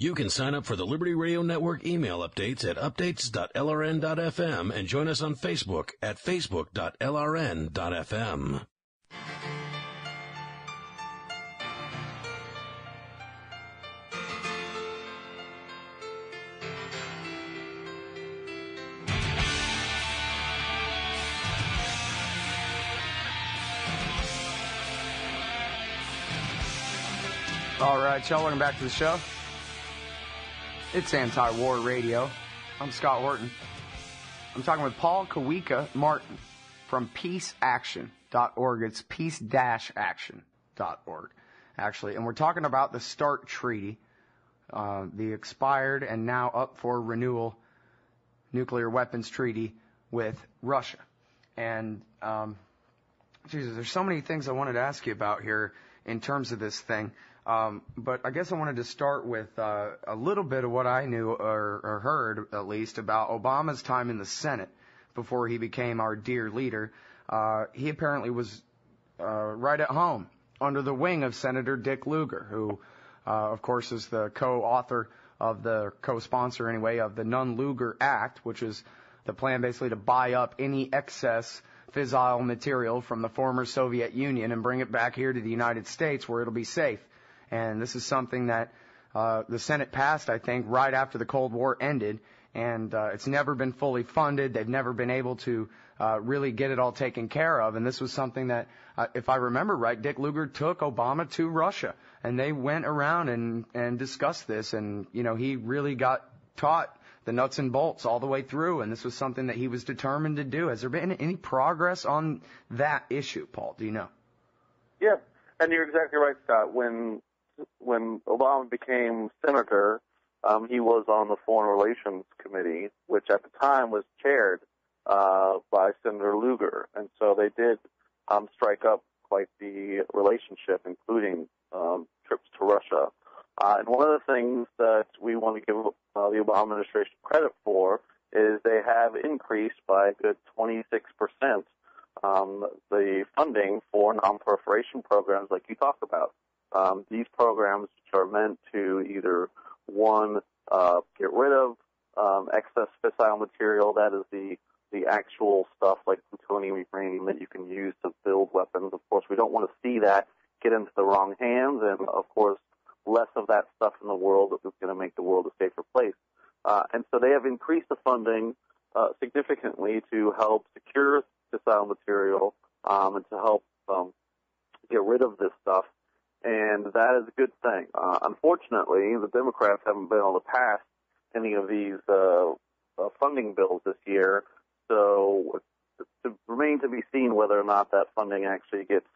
You can sign up for the Liberty Radio Network email updates at updates.lrn.fm and join us on Facebook at facebook.lrn.fm. All right, y'all, welcome back to the show. It's Anti-War Radio. I'm Scott Horton. I'm talking with Paul Kawika Martin from peaceaction.org. It's peace-action.org, actually. And we're talking about the START Treaty, the expired and now up for renewal nuclear weapons treaty with Russia. And, Jesus, there's so many things I wanted to ask you about here in terms of this thing. But I guess I wanted to start with a little bit of what I knew or heard, at least, about Obama's time in the Senate before he became our dear leader. He apparently was right at home under the wing of Senator Dick Lugar, who, of course, is the co-author of the co-sponsor, anyway, of the Nunn-Lugar Act, which is the plan basically to buy up any excess fissile material from the former Soviet Union and bring it back here to the United States where it'll be safe. And this is something that the Senate passed, I think, right after the Cold War ended. And it's never been fully funded. They've never been able to really get it all taken care of. And this was something that, if I remember right, Dick Lugar took Obama to Russia. And they went around and discussed this. And, you know, he really got taught the nuts and bolts all the way through. And this was something that he was determined to do. Has there been any progress on that issue, Paul? Do you know? Yeah, and you're exactly right, Scott. When Obama became senator, he was on the Foreign Relations Committee, which at the time was chaired by Senator Lugar. And so they did strike up quite the relationship, including trips to Russia. And one of the things that we want to give the Obama administration credit for is they have increased by a good 26% the funding for non-proliferation programs like you talked about. These programs which are meant to either, one, get rid of excess fissile material, that is the actual stuff like plutonium, uranium that you can use to build weapons. Of course, we don't want to see that get into the wrong hands, and, of course, less of that stuff in the world is going to make the world a safer place. And so they have increased the funding significantly to help secure fissile material and to help get rid of this stuff. And that is a good thing. Unfortunately, the Democrats haven't been able to pass any of these funding bills this year, so it remains to be seen whether or not that funding actually gets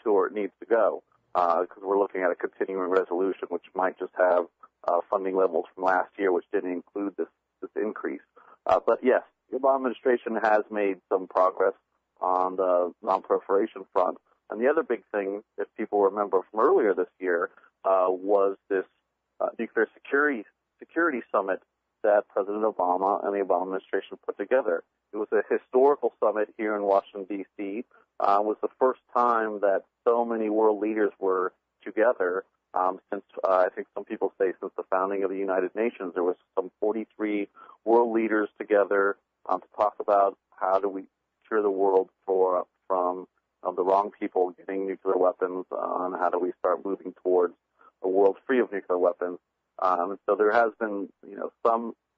to where it needs to go, because we're looking at a continuing resolution, which might just have funding levels from last year, which didn't include this increase. But yes, the Obama administration has made some progress on the non-proliferation front. And the other big thing, if people remember from earlier this year, was this nuclear security summit that President Obama and the Obama administration put together. It was a historical summit here in Washington, D.C. It was the first time that so many world leaders were together since, I think some people say, since the founding of the United Nations. There was some 43 world leaders together to talk about how do we secure the world from the wrong people getting nuclear weapons, and how do we start moving towards a world free of nuclear weapons. So there has been,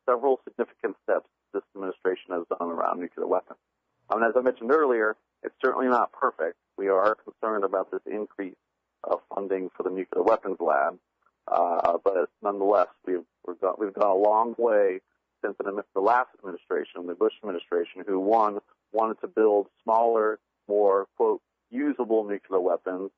several significant steps this administration has done around nuclear weapons. As I mentioned earlier, it's certainly not perfect. We are concerned about this increase of funding for the nuclear weapons lab, but nonetheless, we've gone a long way since the last administration, the Bush administration, who wanted to build smaller, more, quote, usable nuclear weapons,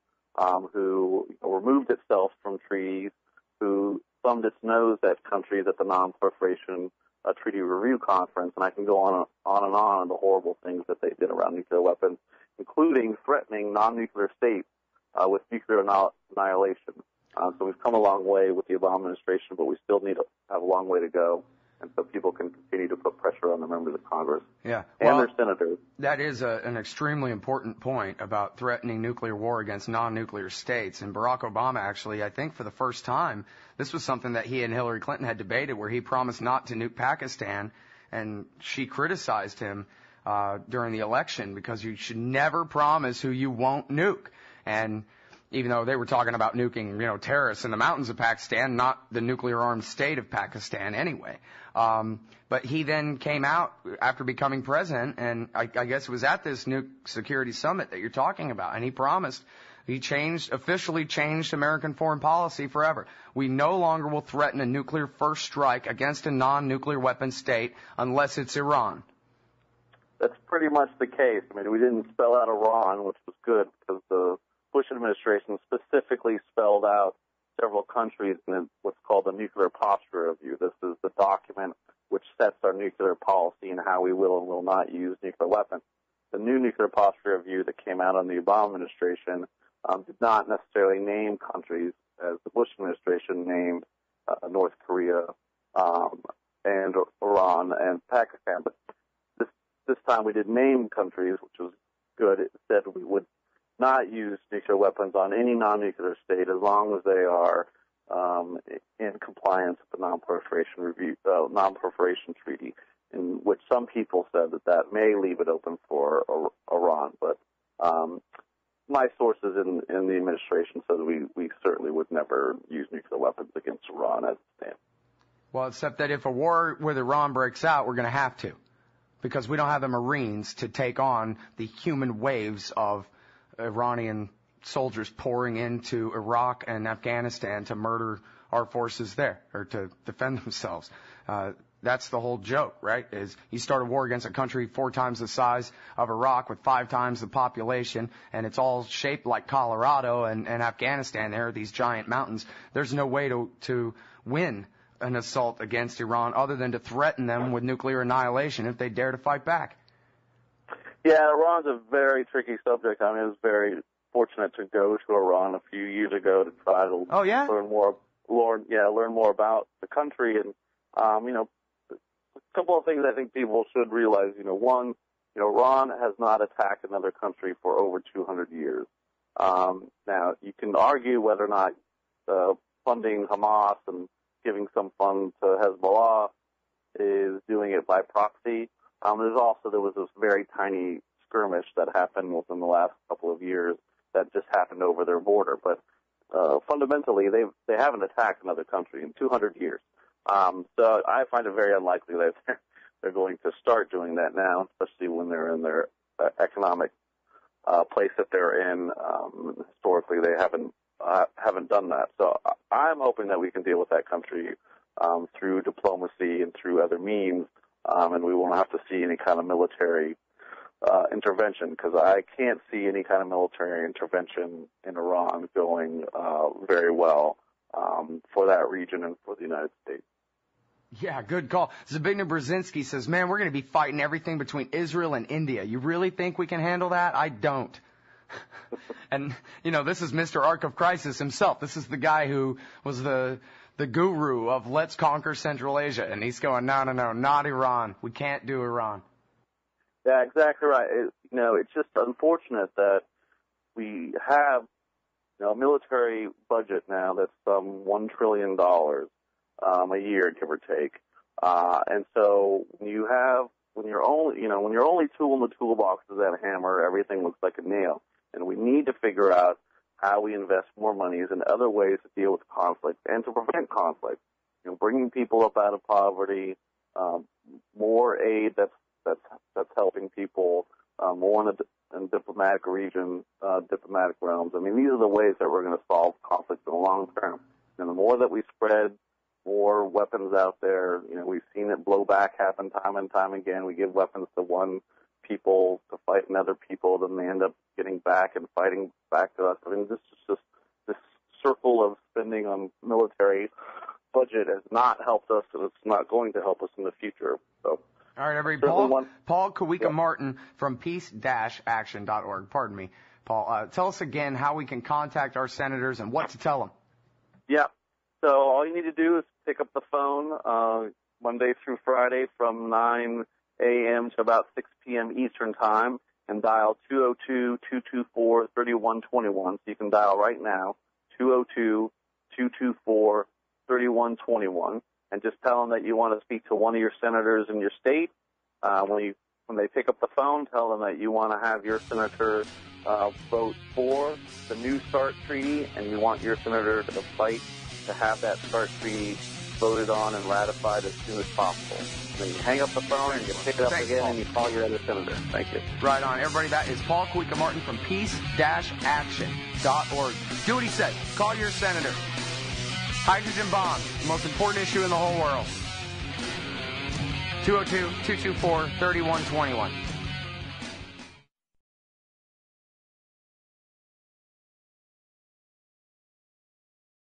who removed itself from treaties, who thumbed its nose at countries at the Non-Proliferation Treaty Review Conference, and I can go on and on the horrible things that they did around nuclear weapons, including threatening non-nuclear states with nuclear annihilation. So we've come a long way with the Obama administration, but we still need to have a long way to go. and so people can continue to put pressure on the members of Congress and their senators. That is an extremely important point about threatening nuclear war against non-nuclear states. And Barack Obama, actually, I think for the first time, this was something that he and Hillary Clinton had debated, where he promised not to nuke Pakistan, and she criticized him during the election because you should never promise who you won't nuke. And even though they were talking about nuking, terrorists in the mountains of Pakistan, not the nuclear-armed state of Pakistan anyway. But he then came out after becoming president, and I guess it was at this nuke security summit that you're talking about, and he promised, officially changed American foreign policy forever. We no longer will threaten a nuclear first strike against a non-nuclear weapon state unless it's Iran. That's pretty much the case. I mean, we didn't spell out Iran, which was good, because the Bush administration specifically spelled out several countries in what's called the Nuclear Posture Review. This is the document which sets our nuclear policy and how we will and will not use nuclear weapons. The new Nuclear Posture Review that came out on the Obama administration did not necessarily name countries, as the Bush administration named North Korea and Iran and Pakistan. But this time we did name countries, which was good. It said we would not use nuclear weapons on any non-nuclear state as long as they are in compliance with the Non-Proliferation Treaty, in which some people said that may leave it open for Iran. But my sources in the administration said we certainly would never use nuclear weapons against Iran as it stands. Well, except that if a war with Iran breaks out, we're going to have to, because we don't have the Marines to take on the human waves of Iranian soldiers pouring into Iraq and Afghanistan to murder our forces there, or to defend themselves. That's the whole joke, right? Is you start a war against a country 4 times the size of Iraq with 5 times the population, and it's all shaped like Colorado and Afghanistan. There are these giant mountains. There's no way to win an assault against Iran other than to threaten them with nuclear annihilation if they dare to fight back. Yeah, Iran's a very tricky subject. I mean, I was very fortunate to go to Iran a few years ago to try to learn more about the country. And, a couple of things I think people should realize. One, Iran has not attacked another country for over 200 years. Now, you can argue whether or not funding Hamas and giving some funds to Hezbollah is doing it by proxy. There was this very tiny skirmish that happened within the last couple of years that just happened over their border. But fundamentally, they haven't attacked another country in 200 years. So I find it very unlikely that they're going to start doing that now, especially when they're in their economic place that they're in. Historically, they haven't done that. So I'm hoping that we can deal with that country through diplomacy and through other means. And we won't have to see any kind of military intervention, because I can't see any kind of military intervention in Iran going very well for that region and for the United States. Yeah, good call. Zbigniew Brzezinski says, man, we're going to be fighting everything between Israel and India. You really think we can handle that? I don't. And, this is Mr. Ark of Crisis himself. This is the guy who was the guru of let's conquer Central Asia. And he's going, no, not Iran. We can't do Iran. Yeah, exactly right. It's just unfortunate that we have a military budget now that's $1 trillion a year, give or take. And so when your only tool in the toolbox is that hammer, everything looks like a nail. And we need to figure out how we invest more monies in other ways to deal with conflict and to prevent conflict. Bringing people up out of poverty, more aid that's helping people, more in diplomatic regions, diplomatic realms. I mean, these are the ways that we're going to solve conflict in the long term. And the more that we spread more weapons out there, we've seen it blow back happen time and time again. We give weapons to one people to fight another people, then they end up getting back and fighting back to us. I mean, this is just this circle of spending on military budget has not helped us, and it's not going to help us in the future. So. All right, everybody. Paul Kawika Martin from peace-action.org. Pardon me, Paul. Tell us again how we can contact our senators and what to tell them. Yeah. So all you need to do is pick up the phone. Monday through Friday from 9 a.m. to about 6 p.m. Eastern Time, and dial 202-224-3121. So you can dial right now, 202-224-3121, and just tell them that you want to speak to one of your senators in your state. When they pick up the phone, tell them that you want to have your senator vote for the new START Treaty, and you want your senator to fight to have that START Treaty voted on and ratified as soon as possible. And then you hang up the phone and you pick it up again and you call your other senator. Thank you. Right on. Everybody, that is Paul Kawika Martin from peace-action.org. Do what he said. Call your senator. Hydrogen bombs, the most important issue in the whole world. 202-224-3121.